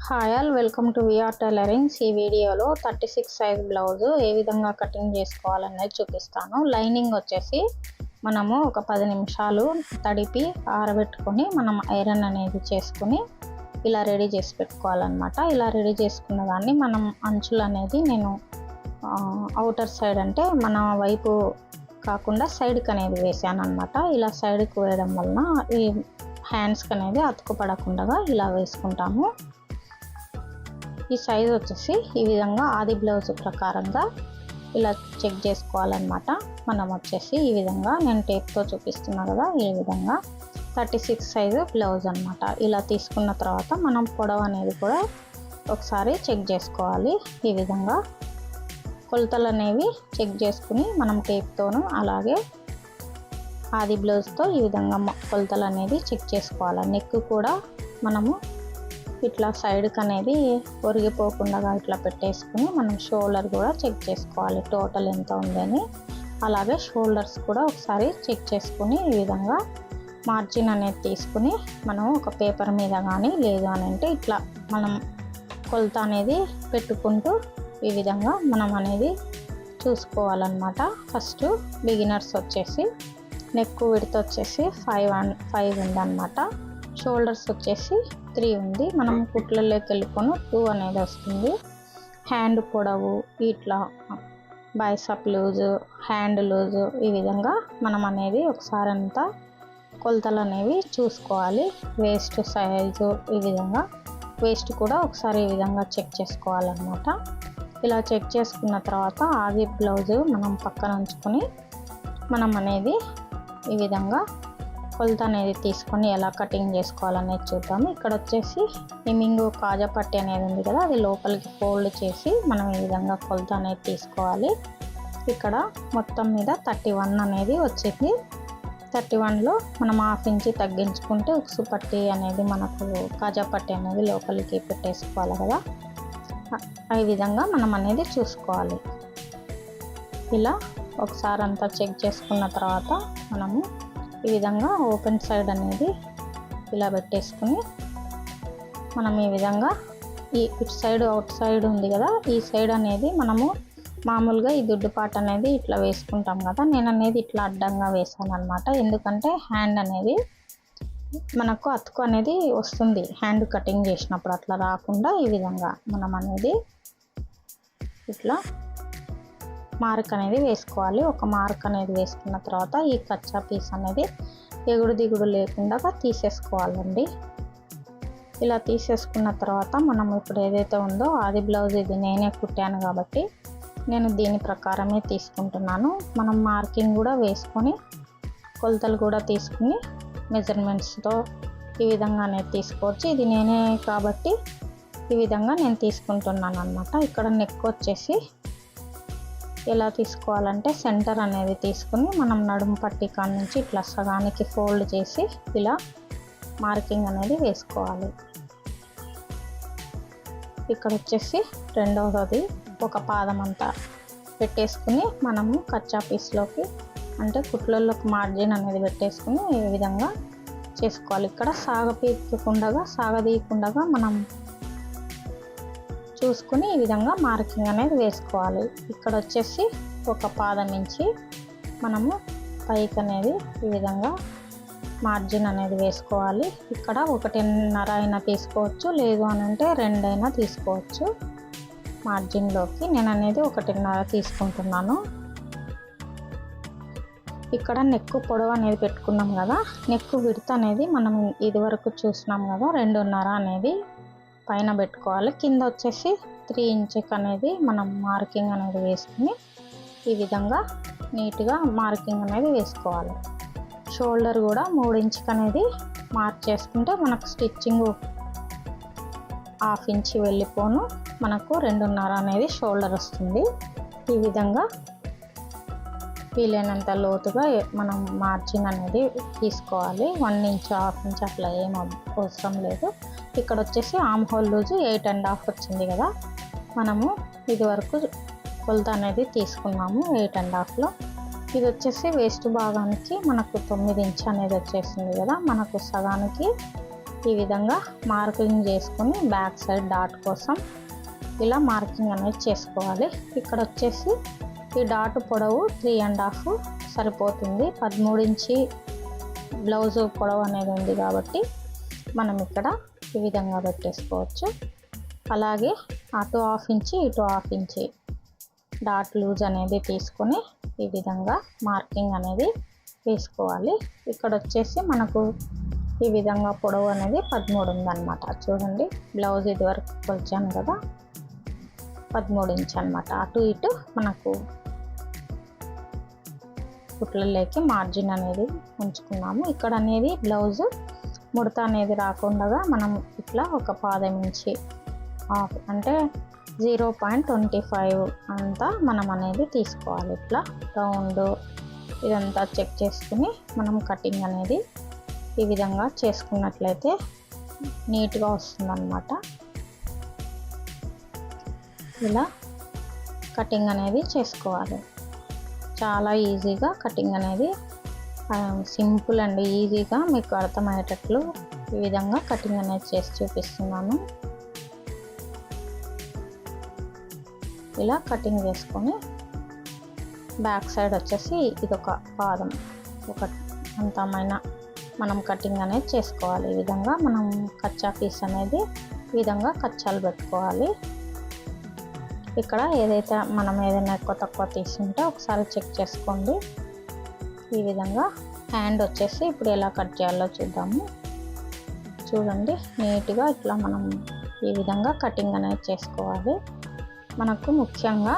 Hi all, welcome to VR tailorings. ఈ వీడియోలో 36 size blouse ఏ విధంగా కటింగ్ చేసుకోవాలనేది చూపిస్తాను. లైనింగ్ వచ్చేసి మనము ఒక 10 నిమిషాలు తడిపి ఆరబెట్టుకొని మనం ఐరన్ అనేది చేసుకుని ఇలా రెడీ చేసి పెట్టుకోవాలన్నమాట. ఇలా రెడీ చేసుకున్న దాన్ని మనం అంచులు అనేది నేను అవుటర్ సైడ్ అంటే మన వైపు కాకుండా సైడ్కి అనేది వేసాను అనమాట. ఇలా సైడ్కి వేయడం వలన ఈ హ్యాండ్స్కి అనేది అతుకుపడకుండా ఇలా వేసుకుంటాము. ఈ సైజ్ వచ్చేసి ఈ విధంగా ఆది బ్లౌజ్ ప్రకారంగా ఇలా చెక్ చేసుకోవాలన్నమాట. మనం వచ్చేసి ఈ విధంగా నేను టేప్తో చూపిస్తున్నా కదా, ఈ విధంగా 36 సైజు బ్లౌజ్ అనమాట. ఇలా తీసుకున్న తర్వాత మనం పొడవు అనేది కూడా ఒకసారి చెక్ చేసుకోవాలి. ఈ విధంగా కొలతలు అనేవి చెక్ చేసుకుని మనం టేప్తోను అలాగే ఆది బ్లౌజ్తో ఈ విధంగా కొలతలు అనేది చెక్ చేసుకోవాలి. నెక్ కూడా మనము ఇట్లా సైడ్కి అనేది ఒరిగిపోకుండా ఇట్లా పెట్టేసుకుని మనం షోల్డర్ కూడా చెక్ చేసుకోవాలి టోటల్ ఎంత ఉందని. అలాగే షోల్డర్స్ కూడా ఒకసారి చెక్ చేసుకుని ఈ విధంగా మార్జిన్ అనేది తీసుకుని మనం ఒక పేపర్ మీద కానీ లేదు అని అంటే ఇట్లా మనం కొలత అనేది పెట్టుకుంటూ ఈ విధంగా మనం అనేది చూసుకోవాలన్నమాట. ఫస్ట్ బిగినర్స్ వచ్చేసి నెక్ విడ్త్ వచ్చేసి 5 ఉందన్నమాట. షోల్డర్స్ వచ్చేసి 3 ఉంది. మనం కుట్లలోకి వెళ్ళిపోను 2 అనేది వస్తుంది. హ్యాండ్ పొడవు ఇట్లా బైసప్ లూజు, హ్యాండ్ లూజు ఈ విధంగా మనం అనేది ఒకసారి అంతా కొలతలు అనేవి చూసుకోవాలి. వేస్ట్ సైజు ఈ విధంగా వేస్ట్ కూడా ఒకసారి ఈ విధంగా చెక్ చేసుకోవాలన్నమాట. ఇలా చెక్ చేసుకున్న తర్వాత ఆది బ్లౌజు మనం పక్కన ఉంచుకొని మనం అనేది ఈ విధంగా కొలత అనేది తీసుకొని ఎలా కటింగ్ చేసుకోవాలనేది చూద్దాము. ఇక్కడ వచ్చేసి హిమ్మింగ్ కాజా పట్టి అనేది ఉంది కదా, అది లోపలికి ఫోల్డ్ చేసి మనం ఈ విధంగా కొలత అనేది తీసుకోవాలి. ఇక్కడ మొత్తం మీద 31 అనేది వచ్చింది. 31లో మనం 1/2 ఇంచ్ తగ్గించుకుంటే ఉక్సు పట్టి అనేది మనకు కాజా పట్టి అనేది లోపలికి పెట్టేసుకోవాలి కదా, ఈ విధంగా మనం అనేది చూసుకోవాలి. ఇలా ఒకసారి అంతా చెక్ చేసుకున్న తర్వాత మనము ఈ విధంగా ఓపెన్ సైడ్ అనేది ఇలా పెట్టేసుకుని మనం ఈ విధంగా ఇటు సైడ్ అవుట్ సైడ్ ఉంది కదా, ఈ సైడ్ అనేది మనము మామూలుగా ఈ దుడ్డు పాట అనేది ఇట్లా వేసుకుంటాం కదా, నేను అనేది ఇట్లా అడ్డంగా వేసాను అనమాట. ఎందుకంటే హ్యాండ్ అనేది మనకు అతుకు అనేది వస్తుంది హ్యాండ్ కటింగ్ చేసినప్పుడు, అట్లా రాకుండా ఈ విధంగా మనం అనేది ఇట్లా మార్క్ అనేది వేసుకోవాలి. ఒక మార్క్ అనేది వేసుకున్న తర్వాత ఈ కచ్చా పీస్ అనేది ఎగుడు దిగుడు లేకుండా తీసేసుకోవాలండి. ఇలా తీసేసుకున్న తర్వాత మనం ఇప్పుడు ఏదైతే ఉందో ఆది బ్లౌజ్ ఇది నేనే కుట్టాను కాబట్టి నేను దీని ప్రకారమే తీసుకుంటున్నాను. మనం మార్కింగ్ కూడా వేసుకొని కొలతలు కూడా తీసుకుని మెజర్మెంట్స్తో ఈ విధంగా అనేది తీసుకోవచ్చు. ఇది నేనే కాబట్టి ఈ విధంగా నేను తీసుకుంటున్నాను అన్నమాట. ఇక్కడ నెక్ వచ్చేసి ఎలా తీసుకోవాలంటే సెంటర్ అనేది తీసుకుని మనం నడుము పట్టి కాడ నుంచి ఇట్లా సగానికి ఫోల్డ్ చేసి ఇలా మార్కింగ్ అనేది వేసుకోవాలి. ఇక్కడ వచ్చేసి రెండవది ఒక పాదం అంతా పెట్టేసుకుని మనము కచ్చా పీస్లోకి అంటే కుట్లలోకి మార్జిన్ అనేది పెట్టేసుకుని ఈ విధంగా చేసుకోవాలి. ఇక్కడ సాగదీయకుండా మనం చూసుకుని ఈ విధంగా మార్కింగ్ అనేది వేసుకోవాలి. ఇక్కడ వచ్చేసి ఒక పాదం ఇంచి మనము పైకి అనేది ఈ విధంగా మార్జిన్ అనేది వేసుకోవాలి. ఇక్కడ 1.5 అయినా తీసుకోవచ్చు, లేదు అని అంటే 2 అయినా తీసుకోవచ్చు. మార్జిన్లోకి నేను అనేది 1.5 తీసుకుంటున్నాను. ఇక్కడ నెక్ పొడవు అనేది పెట్టుకున్నాం కదా, నెక్ విడ్త్ అనేది మనం ఇది వరకు చూసినాం కదా 2.5 అనేది పైన పెట్టుకోవాలి. కింద వచ్చేసి 3 ఇంచెస్ అనేది మనం మార్కింగ్ అనేది వేసుకుని ఈ విధంగా నీట్గా మార్కింగ్ అనేది వేసుకోవాలి. షోల్డర్ కూడా 3 ఇంచెస్ అనేది మార్క్ చేసుకుంటే మనకు స్టిచ్చింగ్ 1/2 ఇంచ్ వెళ్ళిపోను మనకు 2.5 అనేది షోల్డర్ వస్తుంది. ఈ విధంగా వీలైనంత లోతుగా మనం మార్జిన్ అనేది తీసుకోవాలి. 1 ఇంచ్ 1/2 ఇంచ్ అట్లా ఏం అవసరం లేదు. ఇక్కడ వచ్చేసి ఆమ్ హోల్ లూజు 8.5 వచ్చింది కదా, మనము ఇది వరకు కొలత అనేది తీసుకున్నాము 8.5లో. ఇది వచ్చేసి వేస్ట్ భాగానికి మనకు 9 ఇంచ్ అనేది వచ్చేసింది కదా, మనకు సగానికి ఈ విధంగా మార్కింగ్ చేసుకొని బ్యాక్ సైడ్ డాట్ కోసం ఇలా మార్కింగ్ అనేది చేసుకోవాలి. ఇక్కడ వచ్చేసి ఈ డాట్ పొడవు 3.5 సరిపోతుంది. 13 ఇంచి బ్లౌజ్ పొడవు అనేది ఉంది కాబట్టి మనం ఇక్కడ ఈ విధంగా పెట్టేసుకోవచ్చు. అలాగే అటు 1/2 ఇంచి ఇటు 1/2 ఇంచి డాట్ లూజ్ అనేది తీసుకొని ఈ విధంగా మార్కింగ్ అనేది వేసుకోవాలి. ఇక్కడ వచ్చేసి మనకు ఈ విధంగా పొడవు అనేది 13 ఉందన్నమాట. చూడండి, బ్లౌజ్ ఇది వరకు కొలిచాను కదా, 13 ఇంచ్ అనమాట. అటు ఇటు మనకు కుట్లలోకి మార్జిన్ అనేది ఉంచుకున్నాము. ఇక్కడ అనేది బ్లౌజ్ ముడత అనేది రాకుండా మనం ఇట్లా ఒక 1/2 ఇంచి ఆఫ్ అంటే 0.25 అంతా మనం అనేది తీసుకోవాలి. ఇట్లా రౌండ్ ఇదంతా చెక్ చేసుకుని మనం కటింగ్ అనేది ఈ విధంగా చేసుకున్నట్లయితే నీట్గా వస్తుందన్నమాట. ఇలా కటింగ్ అనేది చేసుకోవాలి. చాలా ఈజీగా కటింగ్ అనేది సింపుల్ అండ్ ఈజీగా మీకు అర్థమయ్యేటట్లు ఈ విధంగా కటింగ్ అనేది చేసి చూపిస్తున్నాను. ఇలా కటింగ్ చేసుకొని బ్యాక్ సైడ్ వచ్చేసి ఇదొక పాదం ఒక అంతమైన మనం కటింగ్ అనేది చేసుకోవాలి. ఈ విధంగా మనం కచ్చా పీస్ అనేది ఈ విధంగా కచ్చాలు పెట్టుకోవాలి. ఇక్కడ ఏదైతే మనం ఏదైనా ఎక్కువ తక్కువ తీసుంటే ఒకసారి చెక్ చేసుకోండి. ఈ విధంగా హ్యాండ్ వచ్చేసి ఇప్పుడు ఎలా కట్ చేయాలో చూద్దాము. చూడండి, నీట్గా ఇట్లా మనం ఈ విధంగా కటింగ్ అనేది చేసుకోవాలి. మనకు ముఖ్యంగా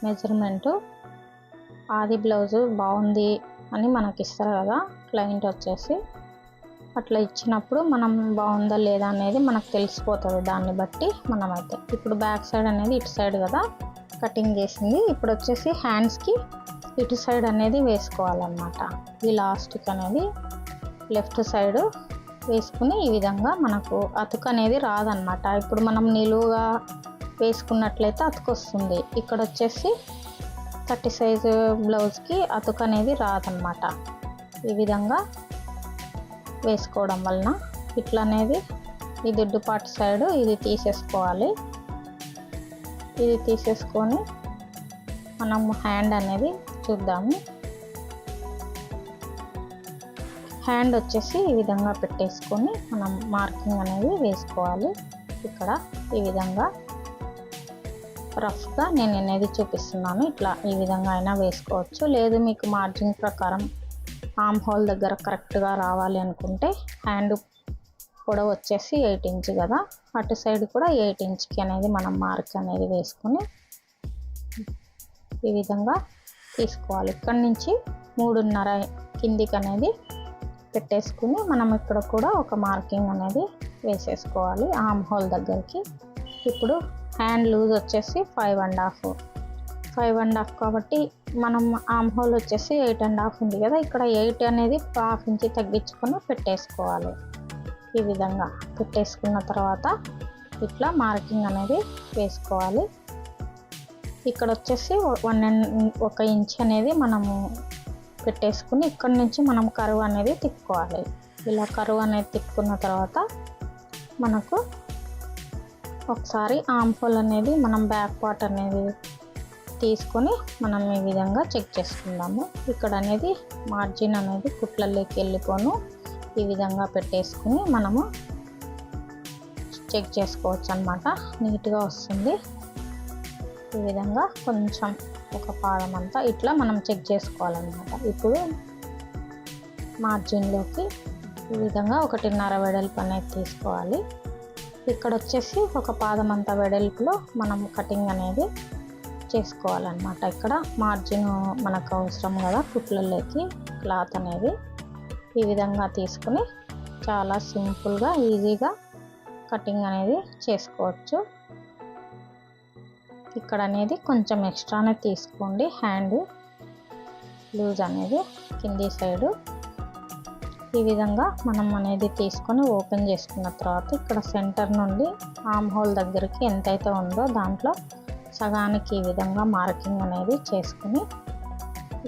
మెజర్మెంటు ఆది బ్లౌజు బాగుంది అని మనకి ఇస్తారు కదా క్లయింట్ వచ్చేసి, అట్లా ఇచ్చినప్పుడు మనం బాగుందా లేదా అనేది మనకు తెలిసిపోతుంది. దాన్ని బట్టి మనమైతే ఇప్పుడు బ్యాక్ సైడ్ అనేది ఇటు సైడ్ కదా కటింగ్ చేసింది. ఇప్పుడు వచ్చేసి హ్యాండ్స్కి ఇటు సైడ్ అనేది వేసుకోవాలన్నమాట. ఈ లాస్ట్కి అనేది లెఫ్ట్ సైడ్ వేసుకుని ఈ విధంగా మనకు అతుకు అనేది రాదన్నమాట. ఇప్పుడు మనం నిలువుగా వేసుకున్నట్లయితే అతుకు వస్తుంది. ఇక్కడ వచ్చేసి 30 సైజు బ్లౌజ్కి అతుకు అనేది రాదన్నమాట. ఈ విధంగా వేసుకోవడం వలన ఇట్లా అనేది ఈ దిడ్డుపాటు సైడ్ ఇది తీసేసుకోవాలి. ఇది తీసేసుకొని మనం హ్యాండ్ అనేది చూద్దాము. హ్యాండ్ వచ్చేసి ఈ విధంగా పెట్టేసుకొని మనం మార్కింగ్ అనేది వేసుకోవాలి. ఇక్కడ ఈ విధంగా రఫ్గా నేను అనేది చూపిస్తున్నాను. ఇట్లా ఈ విధంగా అయినా వేసుకోవచ్చు. లేదు మీకు మార్జిన్ ప్రకారం ఆర్మ్ హోల్ దగ్గర కరెక్ట్గా రావాలి అనుకుంటే హ్యాండ్ పొడవు వచ్చేసి 8 ఇంచ్ కదా, అటు సైడ్ కూడా 8 ఇంచ్కి అనేది మనం మార్క్ అనేది వేసుకొని ఈ విధంగా తీసుకోవాలి. ఇక్కడి నుంచి 3.5 కిందికి అనేది పెట్టేసుకుని మనం ఇక్కడ కూడా ఒక మార్కింగ్ అనేది వేసేసుకోవాలి ఆర్మ్ హోల్ దగ్గరికి. ఇప్పుడు హ్యాండ్ లూజ్ వచ్చేసి 5.5 కాబట్టి మనం ఆర్మ్ హోల్ వచ్చేసి 8.5 ఉంది కదా, ఇక్కడ 8 అనేది 1/2 ఇంచ్ తగ్గించుకొని పెట్టేసుకోవాలి. ఈ విధంగా పెట్టేసుకున్న తర్వాత ఇట్లా మార్కింగ్ అనేది వేసుకోవాలి. ఇక్కడ వచ్చేసి 1 ఇంచ్ అనేది మనము పెట్టేసుకుని ఇక్కడ నుంచి మనం కర్వ్ అనేది తిప్పుకోవాలి. ఇలా కర్వ్ అనేది తిప్పుకున్న తర్వాత మనకు ఒకసారి ఆర్మ్ హోల్ అనేది మనం బ్యాక్ పార్ట్ అనేది తీసుకొని మనం ఈ విధంగా చెక్ చేసుకుందాము. ఇక్కడ అనేది మార్జిన్ అనేది కుట్లలోకి వెళ్ళిపోను ఈ విధంగా పెట్టేసుకుని మనము చెక్ చేసుకోవచ్చు అన్నమాట. నీట్గా వస్తుంది. ఈ విధంగా కొంచెం ఒక పాదం అంతా ఇట్లా మనం చెక్ చేసుకోవాలన్నమాట. ఇప్పుడు మార్జిన్లోకి ఈ విధంగా 1.5 వెడల్పు అనేది తీసుకోవాలి. ఇక్కడ వచ్చేసి ఒక పాదం అంతా వెడల్పులో మనం కటింగ్ అనేది చేసుకోవాలన్నమాట. ఇక్కడ మార్జిన్ మనకు అవసరం కదా కుట్లలోకి క్లాత్ అనేది. ఈ విధంగా తీసుకుని చాలా సింపుల్గా ఈజీగా కటింగ్ అనేది చేసుకోవచ్చు. ఇక్కడ అనేది కొంచెం ఎక్స్ట్రానే తీసుకోండి. హ్యాండ్ లూజ్ అనేది కింది సైడు ఈ విధంగా మనం అనేది తీసుకొని ఓపెన్ చేసుకున్న తర్వాత ఇక్కడ సెంటర్ నుండి ఆర్మ్ హోల్ దగ్గరికి ఎంతైతే ఉందో దాంట్లో సగానికి ఈ విధంగా మార్కింగ్ అనేది చేసుకుని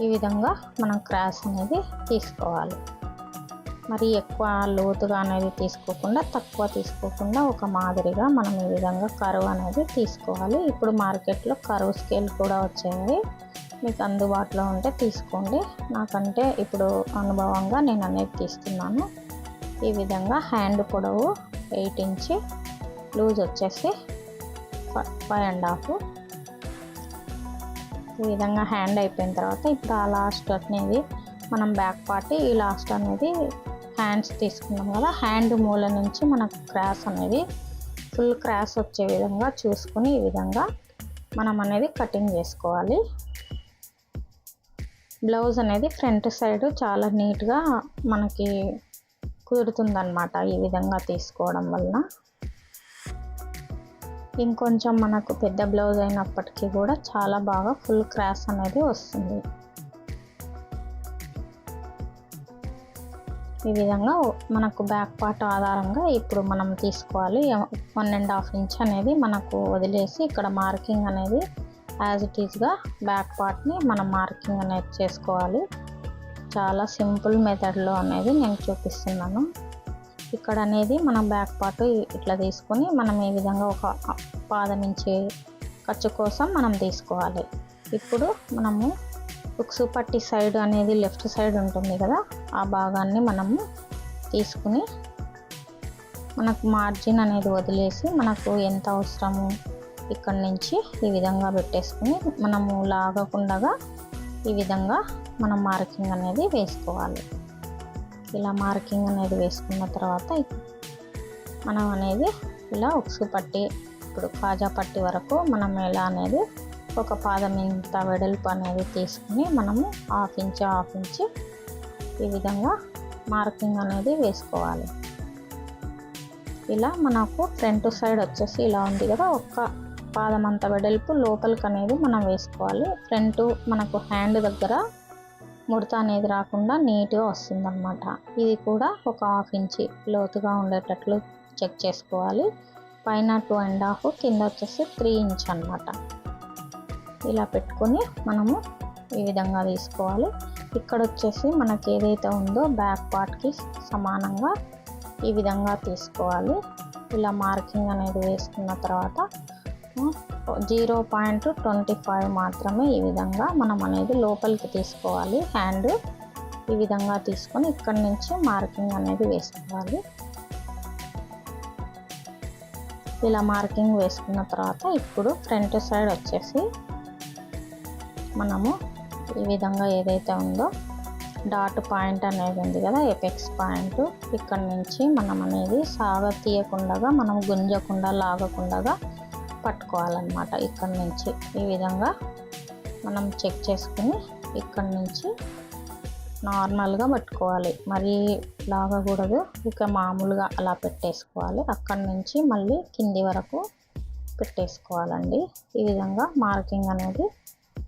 ఈ విధంగా మనం క్రాస్ అనేది తీసుకోవాలి. మరి ఎక్కువ లోతుగా అనేది తీసుకోకుండా, తక్కువ తీసుకోకుండా ఒక మాదిరిగా మనం ఈ విధంగా కర్వ్ అనేది తీసుకోవాలి. ఇప్పుడు మార్కెట్లో కర్వ్ స్కేల్ కూడా వచ్చాయి, మీకు అందుబాటులో ఉంటే తీసుకోండి. నాకంటే ఇప్పుడు అనుభవంగా నేను అనేది తీస్తున్నాను. ఈ విధంగా హ్యాండ్ పొడవు 8 ఇంచ్, లూజ్ వచ్చేసి 5.5. ఈ విధంగా హ్యాండ్ అయిపోయిన తర్వాత ఇప్పుడు ఆ లాస్ట్ అనేది మనం బ్యాక్ పార్ట్, ఈ లాస్ట్ అనేది హ్యాండ్స్ తీసుకున్నాం కదా, హ్యాండ్ మూల నుంచి మనకు క్రాస్ అనేది ఫుల్ క్రాస్ వచ్చే విధంగా చూసుకొని ఈ విధంగా మనం అనేది కటింగ్ చేసుకోవాలి. బ్లౌజ్ అనేది ఫ్రంట్ సైడ్ చాలా నీట్గా మనకి కుదురుతుందన్నమాట ఈ విధంగా తీసుకోవడం వలన. ఇంకొంచెం మనకు పెద్ద బ్లౌజ్ అయినప్పటికీ కూడా చాలా బాగా ఫుల్ క్రాస్ అనేది వస్తుంది. ఈ విధంగా మనకు బ్యాక్ పార్ట్ ఆధారంగా ఇప్పుడు మనం తీసుకోవాలి. 1.5 ఇంచ్ అనేది మనకు వదిలేసి ఇక్కడ మార్కింగ్ అనేది యాజ్ ఇట్ ఈజ్గా బ్యాక్ పార్ట్ని మనం మార్కింగ్ అనేది చేసుకోవాలి. చాలా సింపుల్ మెథడ్లో అనేది నేను చూపిస్తున్నాను. ఇక్కడ అనేది మనం బ్యాక్ పార్ట్ ఇట్లా తీసుకొని మనం ఈ విధంగా ఒక 1/2 ఇంచ్ ఖర్చు కోసం మనం తీసుకోవాలి. ఇప్పుడు మనము ఉక్సు పట్టి సైడ్ అనేది లెఫ్ట్ సైడ్ ఉంటుంది కదా, ఆ భాగాన్ని మనము తీసుకుని మనకు మార్జిన్ అనేది వదిలేసి మనకు ఎంత అవసరము ఇక్కడ నుంచి ఈ విధంగా పెట్టేసుకుని మనము లాగకుండా ఈ విధంగా మనం మార్కింగ్ అనేది వేసుకోవాలి. ఇలా మార్కింగ్ అనేది వేసుకున్న తర్వాత మనం అనేది ఇలా ఉక్సు పట్టి, ఇప్పుడు కాజా పట్టి వరకు మనం ఎలా అనేది ఒక 1/2 ఇంచ్ వెడల్పు అనేది తీసుకుని మనము 1/2 ఇంచ్ ఈ విధంగా మార్కింగ్ అనేది వేసుకోవాలి. ఇలా మనకు ఫ్రంట్ సైడ్ వచ్చేసి ఇలా ఉంది కదా, ఒక్క 1/2 అంత వెడల్పు లోపలికి అనేది మనం వేసుకోవాలి. ఫ్రంట్ మనకు హ్యాండ్ దగ్గర ముడత అనేది రాకుండా నీట్గా వస్తుందన్నమాట. ఇది కూడా ఒక 1/2 ఇంచ్ లోతుగా ఉండేటట్లు చెక్ చేసుకోవాలి. పైన 2.5, కింద వచ్చేసి 3 ఇంచ్ అన్నమాట. ఇలా పెట్టుకొని మనము ఈ విధంగా తీసుకోవాలి. ఇక్కడ వచ్చేసి మనకి ఏదైతే ఉందో బ్యాక్ పార్ట్కి సమానంగా ఈ విధంగా తీసుకోవాలి. ఇలా మార్కింగ్ అనేది వేసుకున్న తర్వాత 0.25 మాత్రమే ఈ విధంగా మనం అనేది లోపలికి తీసుకోవాలి. హ్యాండ్ ఈ విధంగా తీసుకొని ఇక్కడ నుంచి మార్కింగ్ అనేది వేసుకోవాలి. ఇలా మార్కింగ్ వేసుకున్న తర్వాత ఇప్పుడు ఫ్రంట్ సైడ్ వచ్చేసి మనము ఈ విధంగా ఏదైతే ఉందో డాట్ పాయింట్ అనేది ఉంది కదా, ఎపెక్స్ పాయింట్, ఇక్కడ నుంచి మనం అనేది సాగ తీయకుండా మనం గుంజకుండా లాగకుండా పట్టుకోవాలన్నమాట. ఇక్కడ నుంచి ఈ విధంగా మనం చెక్ చేసుకుని ఇక్కడ నుంచి నార్మల్గా పట్టుకోవాలి, మరీ లాగకూడదు. ఇక మామూలుగా అలా పెట్టేసుకోవాలి. అక్కడి నుంచి మళ్ళీ కింది వరకు పెట్టేసుకోవాలండి. ఈ విధంగా మార్కింగ్ అనేది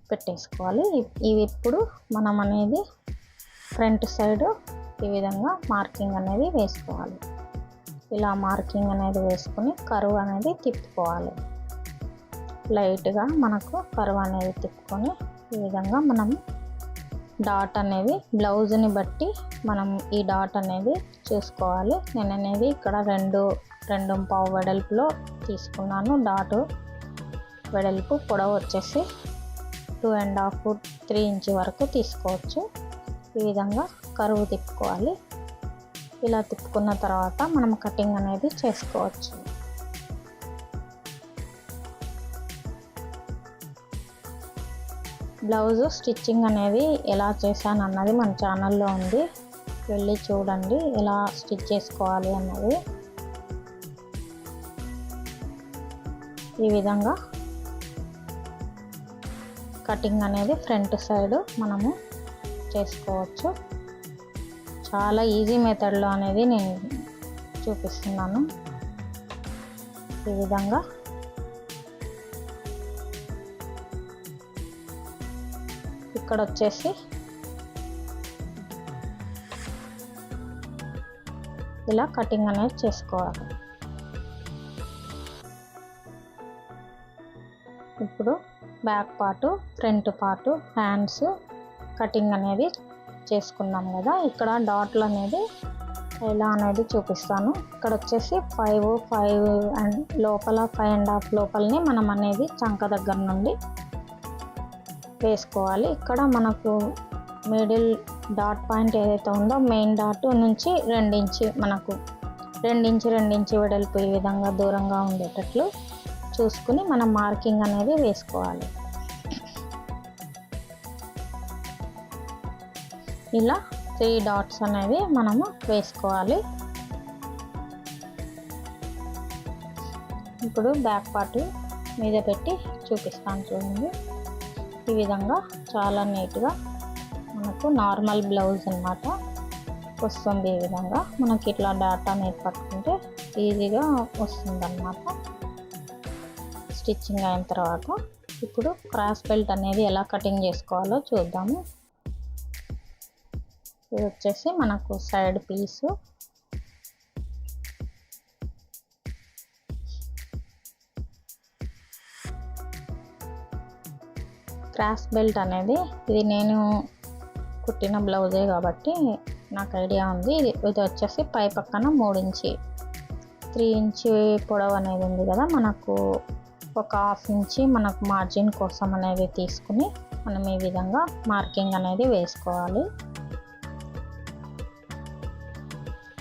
పెట్టేసుకోవాలి. ఇవి ఇప్పుడు మనం అనేది ఫ్రంట్ సైడ్ ఈ విధంగా మార్కింగ్ అనేది వేసుకోవాలి. ఇలా మార్కింగ్ అనేది వేసుకుని కర్వ్ అనేది తిప్పుకోవాలి. లైట్గా మనకు కర్వ్ అనేది తిప్పుకొని ఈ విధంగా మనం డాట్ అనేది బ్లౌజ్ని బట్టి మనం ఈ డాట్ అనేది చూసుకోవాలి. నేను అనేది ఇక్కడ 2.5 వెడల్పులో తీసుకున్నాను. డాట్ వెడల్పు పొడవు వచ్చేసి 2.5, 3 ఇంచ్ వరకు తీసుకోవచ్చు. ఈ విధంగా కర్వ్ తిప్పుకోవాలి. ఇలా తిప్పుకున్న తర్వాత మనం కటింగ్ అనేది చేసుకోవచ్చు. బ్లౌజ్ స్టిచ్చింగ్ అనేది ఎలా చేశాను అన్నది మన ఛానల్లో ఉంది, వెళ్ళి చూడండి ఎలా స్టిచ్ చేసుకోవాలి అన్నది. ఈ విధంగా కటింగ్ అనేది ఫ్రంట్ సైడ్ మనము చేసుకోవచ్చు. చాలా ఈజీ మెథడ్లో అనేది నేను చూపిస్తున్నాను. ఈ విధంగా ఇక్కడ వచ్చేసి ఇలా కటింగ్ అనేది చేసుకోవాలి. ఇప్పుడు back part, front part, hands cutting అనేది చేసుకున్నాం కదా. ఇక్కడ డాట్లు అనేది ఎలా అనేది చూపిస్తాను. ఇక్కడ వచ్చేసి 5 అండ్ లోపల 5.5 లోపలనే మనం అనేది చంక దగ్గర నుండి వేసుకోవాలి. ఇక్కడ మనకు మిడిల్ డాట్ పాయింట్ ఏదైతే ఉందో మెయిన్ డాట్ నుంచి 2 ఇంచు మనకు 2 ఇంచు వెడల్పు ఈ విధంగా దూరంగా ఉండేటట్లు చూసుకుని మనం మార్కింగ్ అనేది వేసుకోవాలి. ఇలా 3 డాట్స్ అనేవి మనము వేసుకోవాలి. ఇప్పుడు బ్యాక్ పార్ట్ మీద పెట్టి చూపిస్తాను చూడండి. ఈ విధంగా చాలా నీట్గా మనకు నార్మల్ బ్లౌజ్ అన్నమాట వస్తుంది. ఈ విధంగా మనకి ఇట్లా డాట్ అనేది పట్టుకుంటే ఈజీగా వస్తుందన్నమాట స్టిచ్చింగ్ అయిన తర్వాత. ఇప్పుడు క్రాస్ బెల్ట్ అనేది ఎలా కటింగ్ చేసుకోవాలో చూద్దాము. ఇది వచ్చేసి మనకు సైడ్ పీసు. క్రాస్ బెల్ట్ అనేది ఇది నేను కుట్టిన బ్లౌజే కాబట్టి నాకు ఐడియా ఉంది. ఇది వచ్చేసి పై పక్కన 3 ఇంచు పొడవు అనేది ఉంది కదా, మనకు ఒక 1/2 ఇంచి మనకు మార్జిన్ కోసం అనేది తీసుకుని మనం ఈ విధంగా మార్కింగ్ అనేది వేసుకోవాలి.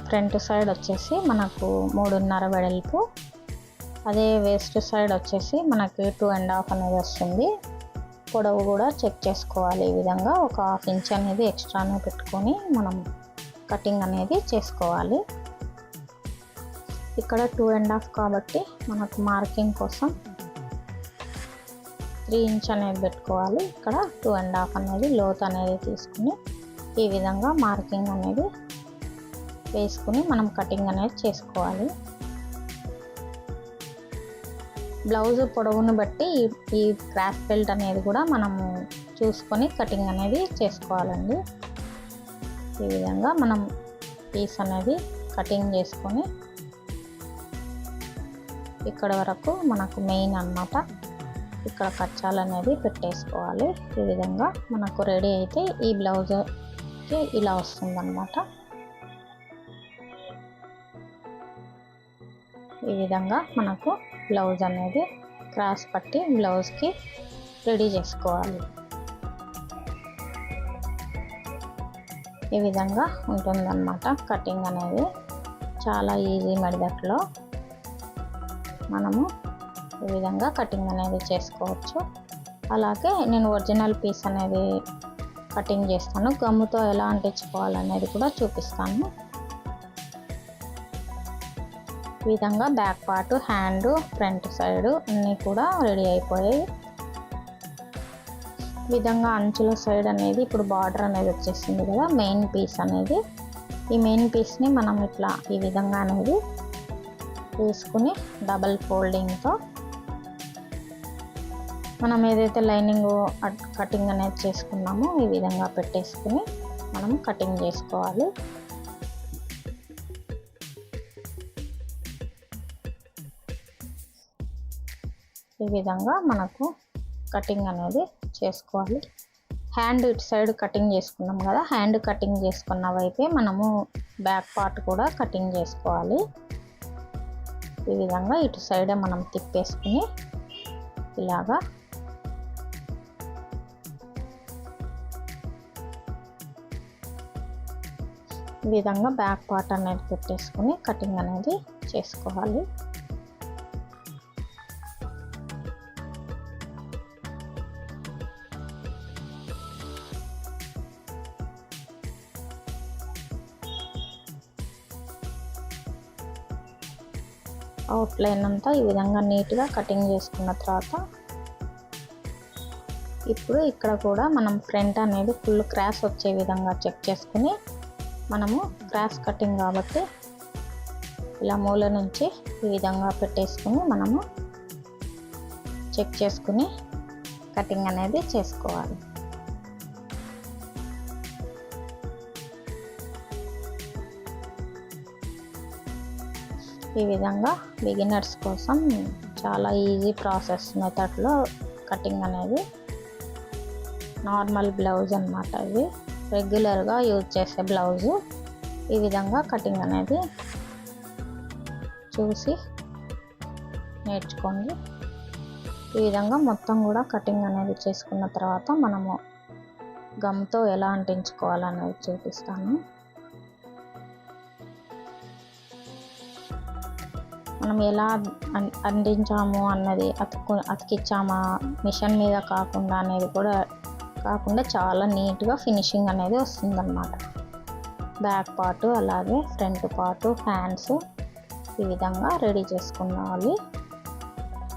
ఫ్రంట్ సైడ్ వచ్చేసి మనకు 3.5 వెడల్పు, అదే వేస్ట్ సైడ్ వచ్చేసి మనకి 2.5 అనేది వస్తుంది. పొడవు కూడా చెక్ చేసుకోవాలి. ఈ విధంగా ఒక 1/2 ఇంచ్ అనేది ఎక్స్ట్రానే పెట్టుకొని మనం కటింగ్ అనేది చేసుకోవాలి. ఇక్కడ 2.5 కాబట్టి మనకు మార్కింగ్ కోసం 3 ఇంచ్ అనేది పెట్టుకోవాలి. ఇక్కడ 2.5 అనేది లోత్ అనేది తీసుకుని ఈ విధంగా మార్కింగ్ అనేది వేసుకుని మనం కటింగ్ అనేది చేసుకోవాలి. బ్లౌజ్ పొడవును బట్టి ఈ క్రాస్ బెల్ట్ అనేది కూడా మనము చూసుకొని కటింగ్ అనేది చేసుకోవాలండి. ఈ విధంగా మనం పీస్ అనేది కటింగ్ చేసుకొని ఇక్కడ వరకు మనకు మెయిన్ అన్నమాట ఇక్కడ కచ్చాలు అనేది పెట్టేసుకోవాలి. ఈ విధంగా మనకు రెడీ అయితే ఈ బ్లౌజ్కి ఇలా వస్తుందన్నమాట. ఈ విధంగా మనకు బ్లౌజ్ అనేది క్రాస్ పట్టి బ్లౌజ్కి రెడీ చేసుకోవాలి. ఈ విధంగా ఉంటుందన్నమాట కటింగ్ అనేది. చాలా ఈజీ మెథడ్లో మనము ఈ విధంగా కటింగ్ అనేది చేసుకోవచ్చు. అలాగే నేను ఒరిజినల్ పీస్ అనేది కటింగ్ చేస్తాను. గమ్ముతో ఎలా అంటించుకోవాలనేది కూడా చూపిస్తాను. ఈ విధంగా back part, hand, front side అన్నీ కూడా రెడీ అయిపోయాయి. ఈ విధంగా అంచుల సైడ్ అనేది ఇప్పుడు బార్డర్ అనేది వచ్చేసింది కదా మెయిన్ పీస్ అనేది. ఈ మెయిన్ పీస్ని మనం ఇట్లా ఈ విధంగా అనేది వేసుకుని డబల్ ఫోల్డింగ్తో మనం ఏదైతే లైనింగ్ కటింగ్ అనేది చేసుకున్నామో ఈ విధంగా పెట్టేసుకుని మనం కటింగ్ చేసుకోవాలి. ఈ విధంగా మనకు కటింగ్ అనేది చేసుకోవాలి. హ్యాండ్ ఇటు సైడ్ కటింగ్ చేసుకున్నాం కదా, హ్యాండ్ కటింగ్ చేసుకున్న వైపే మనము బ్యాక్ పార్ట్ కూడా కటింగ్ చేసుకోవాలి. ఈ విధంగా ఇటు సైడే మనం తిప్పేసుకుని ఇలాగా ఈ విధంగా బ్యాక్ పార్ట్ అనేది పెట్టేసుకుని కటింగ్ అనేది చేసుకోవాలి. అవుట్లైన్ అంతా ఈ విధంగా నీట్గా కటింగ్ చేసుకున్న తర్వాత ఇప్పుడు ఇక్కడ కూడా మనం ఫ్రంట్ అనేది ఫుల్ క్రాస్ వచ్చే విధంగా చెక్ చేసుకుని మనము క్రాస్ కటింగ్ కాబట్టి ఇలా మూల నుంచి ఈ విధంగా పెట్టేసుకుని మనము చెక్ చేసుకుని కటింగ్ అనేది చేసుకోవాలి. ఈ విధంగా బిగినర్స్ కోసం చాలా ఈజీ ప్రాసెస్ మెథడ్లో కటింగ్ అనేది నార్మల్ బ్లౌజ్ అన్నమాట. ఇది రెగ్యులర్గా యూజ్ చేసే బ్లౌజు. ఈ విధంగా కటింగ్ అనేది చూసి నేర్చుకోండి. ఈ విధంగా మొత్తం కూడా కటింగ్ అనేది చేసుకున్న తర్వాత మనము గమ్తో ఎలా అంటించుకోవాలనేది చూపిస్తాను. మనం ఎలా అంటించాము అన్నది అతికిచ్చామా మిషన్ మీద కాకుండా అనేది కూడా కాకుండా చాలా నీట్గా ఫినిషింగ్ అనేది వస్తుందన్నమాట. బ్యాక్ పార్ట్ అలాగే ఫ్రంట్ పార్ట్ హ్యాండ్స్ ఈ విధంగా రెడీ చేసుకోవాలి.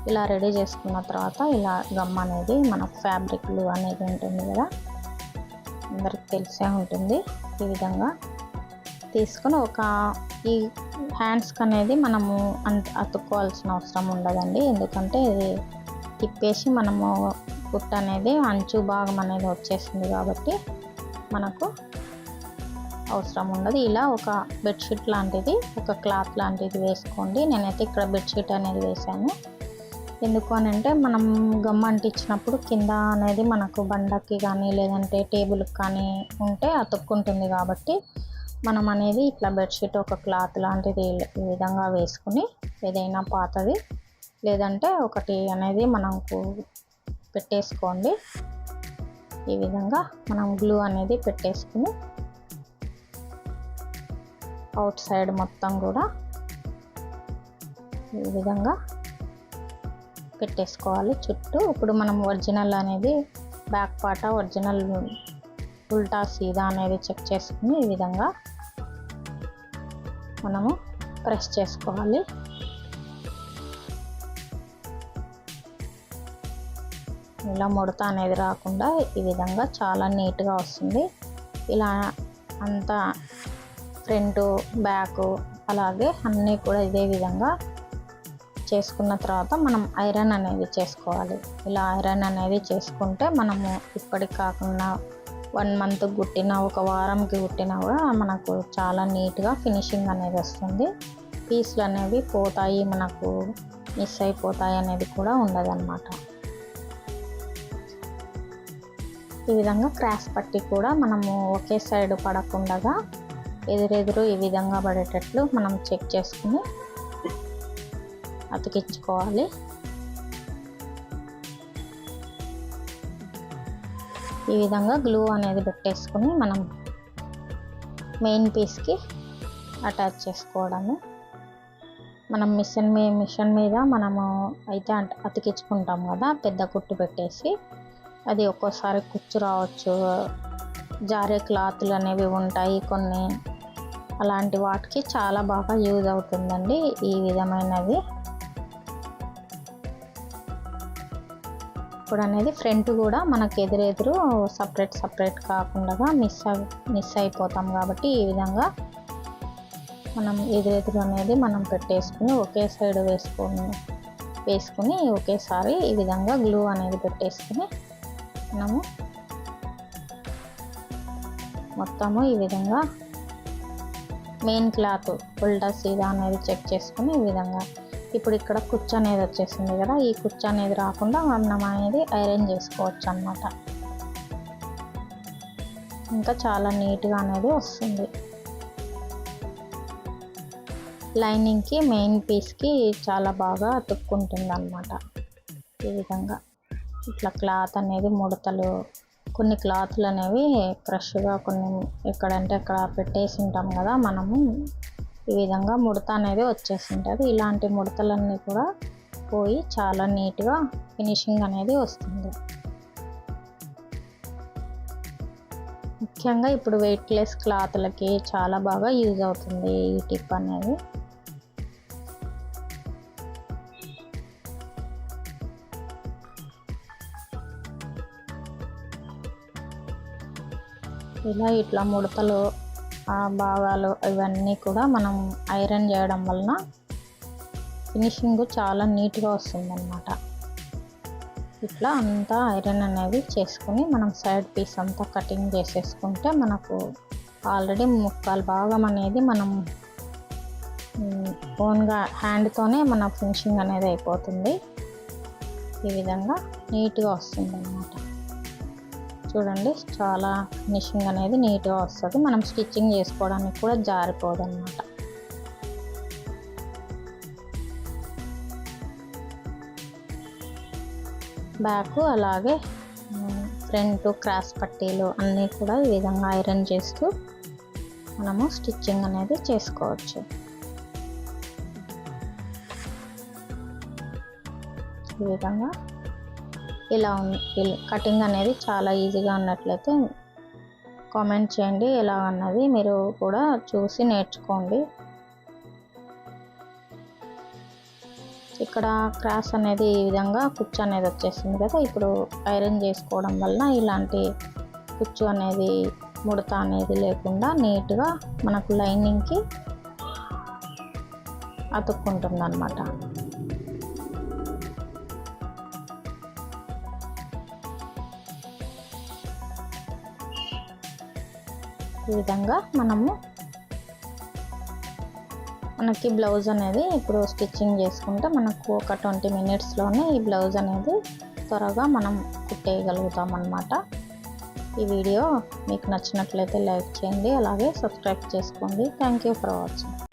ఇలా రెడీ చేసుకున్న తర్వాత ఇలా గమ్ అనేది మన ఫ్యాబ్రిక్ గ్లూ అనేది ఉంటుంది కదా, అందరికి తెలిసే ఉంటుంది. ఈ విధంగా తీసుకొని ఈ హ్యాండ్స్కి అనేది మనము అతుక్కోవాల్సిన అవసరం ఉండదండి. ఎందుకంటే ఇది తిప్పేసి మనము కుట్ట అనేది అంచు భాగం అనేది వచ్చేసింది కాబట్టి మనకు అవసరం ఉండదు. ఇలా ఒక బెడ్షీట్ లాంటిది ఒక క్లాత్ లాంటిది వేసుకోండి. నేనైతే ఇక్కడ బెడ్షీట్ అనేది వేసాను. ఎందుకు అని అంటే మనం గమ్ అంటించినప్పుడు కింద అనేది మనకు బండకి కానీ లేదంటే టేబుల్కి కానీ ఉంటే అతుక్కుంటుంది కాబట్టి మనం అనేది ఇట్లా బెడ్షీట్ ఒక క్లాత్ లాంటిది ఈ విధంగా వేసుకుని ఏదైనా పాతది లేదంటే ఒకటి అనేది మనకు పెట్టేసుకోండి. ఈ విధంగా మనం గ్లూ అనేది పెట్టేసుకుని అవుట్ సైడ్ మొత్తం కూడా ఈ విధంగా పెట్టేసుకోవాలి చుట్టూ. ఇప్పుడు మనం ఒరిజినల్ అనేది బ్యాక్ పార్ట్ ఒరిజినల్ ఉల్టా సీదా అనేది చెక్ చేసుకుని ఈ విధంగా మనము ప్రెస్ చేసుకోవాలి. ఇలా ముడత అనేది రాకుండా ఈ విధంగా చాలా నీట్గా వస్తుంది. ఇలా అంతా ఫ్రంట్ బ్యాక్ అలాగే అన్నీ కూడా ఇదే విధంగా చేసుకున్న తర్వాత మనం ఐరన్ అనేది చేసుకోవాలి. ఇలా ఐరన్ అనేది చేసుకుంటే మనము ఇప్పటికి కాకుండా 1 మంత్ కుట్టినా ఒక వారంకి కుట్టినా కూడా మనకు చాలా నీట్గా ఫినిషింగ్ అనేది వస్తుంది. పీసులు అనేవి పోతాయి, మనకు మిస్ అయిపోతాయి అనేది కూడా ఉండదన్నమాట. ఈ విధంగా క్రాస్ పట్టి కూడా మనము ఒకే సైడ్ పడకుండా ఎదురెదురు ఈ విధంగా పడేటట్లు మనం చెక్ చేసుకుని అతికించుకోవాలి. ఈ విధంగా గ్లూ అనేది పెట్టేసుకుని మనం మెయిన్ పీస్కి అటాచ్ చేసుకోవడము. మనం మిషన్ మీద మనము అయితే అతికించుకుంటాం కదా, పెద్ద కుట్టు పెట్టేసి అది ఒక్కోసారి కుచ్చు రావచ్చు, జారే క్లాత్లు అనేవి ఉంటాయి కొన్ని, అలాంటి వాటికి చాలా బాగా యూజ్ అవుతుందండి ఈ విధమైనది. ఇప్పుడు అనేది ఫ్రంట్ కూడా మనకు ఎదురెదురు సపరేట్ కాకుండా మిస్ అయిపోతాం కాబట్టి ఈ విధంగా మనం ఎదురెదురు అనేది మనం పెట్టేసుకుని ఒకే సైడ్ వేసుకుని ఒకేసారి ఈ విధంగా గ్లూ అనేది పెట్టేసుకుని మనము మొత్తము ఈ విధంగా మెయిన్ క్లాత్ ఉల్టా సీదా అనేది చెక్ చేసుకుని ఈ విధంగా ఇప్పుడు ఇక్కడ కుచ్చు అనేది వచ్చేసింది కదా, ఈ కుచ్చు అనేది రాకుండా మనం అనేది ఐరన్ చేసుకోవచ్చు అన్నమాట. ఇంకా చాలా నీట్గా అనేది వస్తుంది. లైనింగ్కి మెయిన్ పీస్కి చాలా బాగా అతుక్కుంటుంది అన్నమాట. ఈ విధంగా ఇట్లా క్లాత్ అనేది ముడతలు, కొన్ని క్లాత్లు అనేవి ఫ్రెష్గా కొన్ని ఎక్కడంటే అక్కడ పెట్టేసి ఉంటాం కదా మనము, ఈ విధంగా ముడత అనేది వచ్చేసి ఉంటుంది. ఇలాంటి ముడతలన్నీ కూడా పోయి చాలా నీట్గా ఫినిషింగ్ అనేది వస్తుంది. ముఖ్యంగా ఇప్పుడు వెయిట్లెస్ క్లాత్లకి చాలా బాగా యూజ్ అవుతుంది ఈ టిప్ అనేది. ఇట్లా ముడతలు భాగాలు ఇవన్నీ కూడా మనం ఐరన్ చేయడం వలన ఫినిషింగ్ చాలా నీట్గా వస్తుందన్నమాట. ఇట్లా అంతా ఐరన్ అనేది చేసుకుని మనం సైడ్ పీస్ అంతా కటింగ్ చేసేసుకుంటే మనకు ఆల్రెడీ ముక్కాలు భాగం అనేది మనం ఓన్గా హ్యాండ్తోనే మన ఫినిషింగ్ అనేది అయిపోతుంది. ఈ విధంగా నీట్గా వస్తుంది అన్నమాట. చూడండి చాలా ఫినిషింగ్ అనేది నీట్గా వస్తుంది. మనం స్టిచ్చింగ్ చేసుకోవడానికి కూడా జారిపోదు అన్నమాట. బ్యాక్ అలాగే ఫ్రంట్ క్రాస్ పట్టీలు అన్నీ కూడా ఈ విధంగా ఐరన్ చేస్తూ మనము స్టిచ్చింగ్ అనేది చేసుకోవచ్చు. ఈ విధంగా ఇలా కటింగ్ అనేది చాలా ఈజీగా ఉన్నట్లయితే కామెంట్ చేయండి ఎలా అన్నది. మీరు కూడా చూసి నేర్చుకోండి. ఇక్కడ క్రాస్ అనేది ఈ విధంగా కుచ్చు అనేది వచ్చేసింది కదా. ఇప్పుడు ఐరన్ చేసుకోవడం వలన ఇలాంటి కుచ్చు అనేది ముడత అనేది లేకుండా నీట్గా మనకు లైనింగ్కి అతుక్కుంటుంది అన్నమాట. ఈ విధంగా మనకి బ్లౌజ్ అనేది ఇప్పుడు స్టిచ్చింగ్ చేసుకుంటే మనకు ఒక 20 మినిట్స్లోనే ఈ బ్లౌజ్ అనేది త్వరగా మనం కుట్టేయగలుగుతాం అన్నమాట. ఈ వీడియో మీకు నచ్చినట్లయితే లైక్ చేయండి, అలాగే సబ్స్క్రైబ్ చేసుకోండి. Thank you for watching.